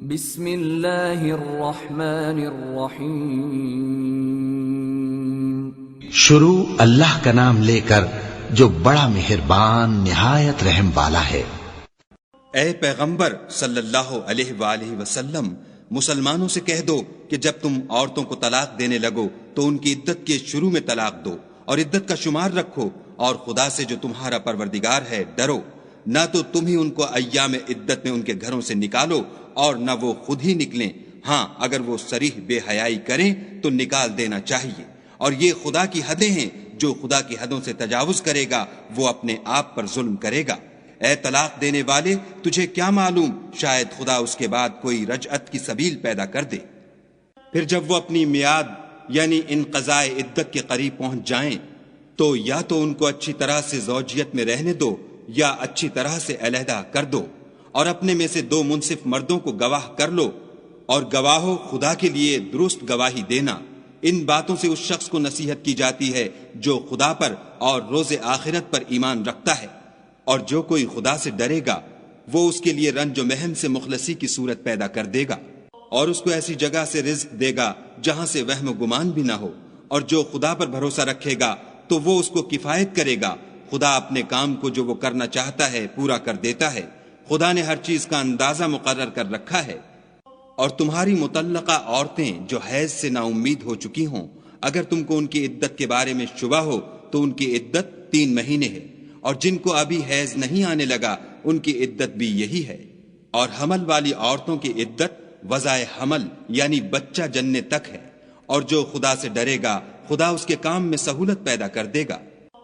بسم اللہ الرحمن الرحیم شروع اللہ کا نام لے کر جو بڑا مہربان نہایت رحم والا ہے۔ اے پیغمبر صلی اللہ علیہ وآلہ وسلم، مسلمانوں سے کہہ دو کہ جب تم عورتوں کو طلاق دینے لگو تو ان کی عدت کے شروع میں طلاق دو اور عدت کا شمار رکھو، اور خدا سے جو تمہارا پروردگار ہے ڈرو، نہ تو تم ہی ان کو ایام عدت میں ان کے گھروں سے نکالو اور نہ وہ خود ہی نکلیں، ہاں اگر وہ صریح بے حیائی کریں تو نکال دینا چاہیے، اور یہ خدا کی حدیں ہیں، جو خدا کی حدوں سے تجاوز کرے گا وہ اپنے آپ پر ظلم کرے گا۔ اے طلاق دینے والے، تجھے کیا معلوم، شاید خدا اس کے بعد کوئی رجعت کی سبیل پیدا کر دے۔ پھر جب وہ اپنی میعاد یعنی انقضاء عدت کے قریب پہنچ جائیں تو یا تو ان کو اچھی طرح سے زوجیت میں رہنے دو یا اچھی طرح سے علیحدہ کر دو، اور اپنے میں سے 2 منصف مردوں کو گواہ کر لو، اور گواہو خدا کے لیے درست گواہی دینا۔ ان باتوں سے اس شخص کو نصیحت کی جاتی ہے جو خدا پر اور روز آخرت پر ایمان رکھتا ہے، اور جو کوئی خدا سے ڈرے گا وہ اس کے لیے رنج و محن سے مخلصی کی صورت پیدا کر دے گا، اور اس کو ایسی جگہ سے رزق دے گا جہاں سے وہم و گمان بھی نہ ہو، اور جو خدا پر بھروسہ رکھے گا تو وہ اس کو کفایت کرے گا۔ خدا اپنے کام کو جو وہ کرنا چاہتا ہے پورا کر دیتا ہے، خدا نے ہر چیز کا اندازہ مقرر کر رکھا ہے۔ اور تمہاری مطلقہ عورتیں جو حیض سے نا امید ہو چکی ہوں، اگر تم کو ان کی عدت کے بارے میں شبہ ہو تو ان کی عدت 3 مہینے ہے، اور جن کو ابھی حیض نہیں آنے لگا ان کی عدت بھی یہی ہے، اور حمل والی عورتوں کی عدت وضع حمل یعنی بچہ جننے تک ہے، اور جو خدا سے ڈرے گا خدا اس کے کام میں سہولت پیدا کر دے گا۔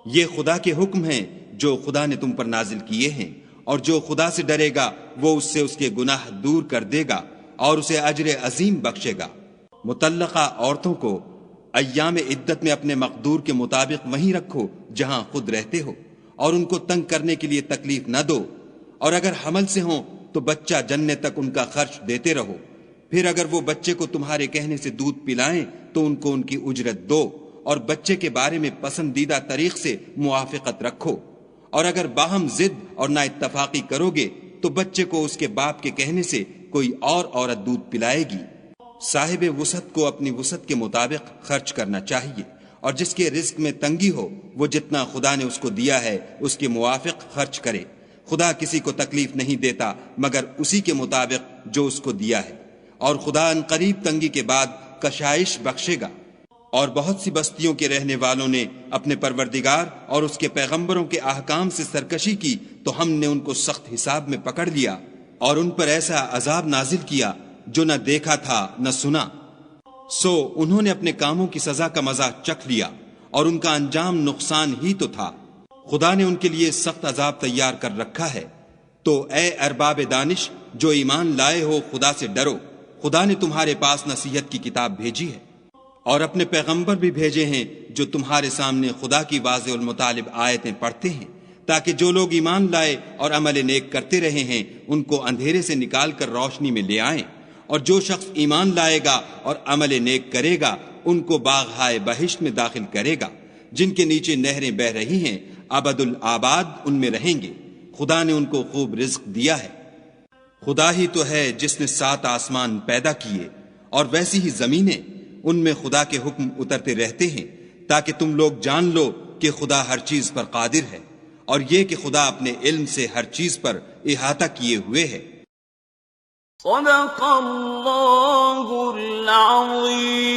یہ خدا کے حکم ہیں جو خدا نے تم پر نازل کیے ہیں، اور جو خدا سے ڈرے گا وہ اس سے اس کے گناہ دور کر دے گا اور اسے اجر عظیم بخشے گا۔ مطلقہ عورتوں کو ایام عدت میں اپنے مقدور کے مطابق وہیں رکھو جہاں خود رہتے ہو، اور ان کو تنگ کرنے کے لیے تکلیف نہ دو، اور اگر حمل سے ہوں تو بچہ جننے تک ان کا خرچ دیتے رہو۔ پھر اگر وہ بچے کو تمہارے کہنے سے دودھ پلائیں تو ان کو ان کی اجرت دو، اور بچے کے بارے میں پسندیدہ طریق سے موافقت رکھو، اور اگر باہم ضد اور نا اتفاقی کرو گے تو بچے کو اس کے باپ کے کہنے سے کوئی اور عورت دودھ پلائے گی۔ صاحب وسعت کو اپنی وسعت کے مطابق خرچ کرنا چاہیے، اور جس کے رزق میں تنگی ہو وہ جتنا خدا نے اس کو دیا ہے اس کے موافق خرچ کرے۔ خدا کسی کو تکلیف نہیں دیتا مگر اسی کے مطابق جو اس کو دیا ہے، اور خدا ان قریب تنگی کے بعد کشائش بخشے گا۔ اور بہت سی بستیوں کے رہنے والوں نے اپنے پروردگار اور اس کے پیغمبروں کے احکام سے سرکشی کی تو ہم نے ان کو سخت حساب میں پکڑ لیا، اور ان پر ایسا عذاب نازل کیا جو نہ دیکھا تھا نہ سنا۔ سو انہوں نے اپنے کاموں کی سزا کا مزہ چکھ لیا، اور ان کا انجام نقصان ہی تو تھا۔ خدا نے ان کے لیے سخت عذاب تیار کر رکھا ہے۔ تو اے ارباب دانش جو ایمان لائے ہو، خدا سے ڈرو۔ خدا نے تمہارے پاس نصیحت کی کتاب بھیجی ہے، اور اپنے پیغمبر بھی بھیجے ہیں جو تمہارے سامنے خدا کی واضح المطالب آیتیں پڑھتے ہیں، تاکہ جو لوگ ایمان لائے اور عمل نیک کرتے رہے ہیں ان کو اندھیرے سے نکال کر روشنی میں لے آئیں، اور جو شخص ایمان لائے گا اور عمل نیک کرے گا ان کو باغہائے بہشت میں داخل کرے گا، جن کے نیچے نہریں بہہ رہی ہیں، ابد الآباد ان میں رہیں گے۔ خدا نے ان کو خوب رزق دیا ہے۔ خدا ہی تو ہے جس نے 7 آسمان پیدا کیے، اور ویسی ہی زمینیں، ان میں خدا کے حکم اترتے رہتے ہیں تاکہ تم لوگ جان لو کہ خدا ہر چیز پر قادر ہے، اور یہ کہ خدا اپنے علم سے ہر چیز پر احاطہ کیے ہوئے ہے۔ صدق اللہ العظیم۔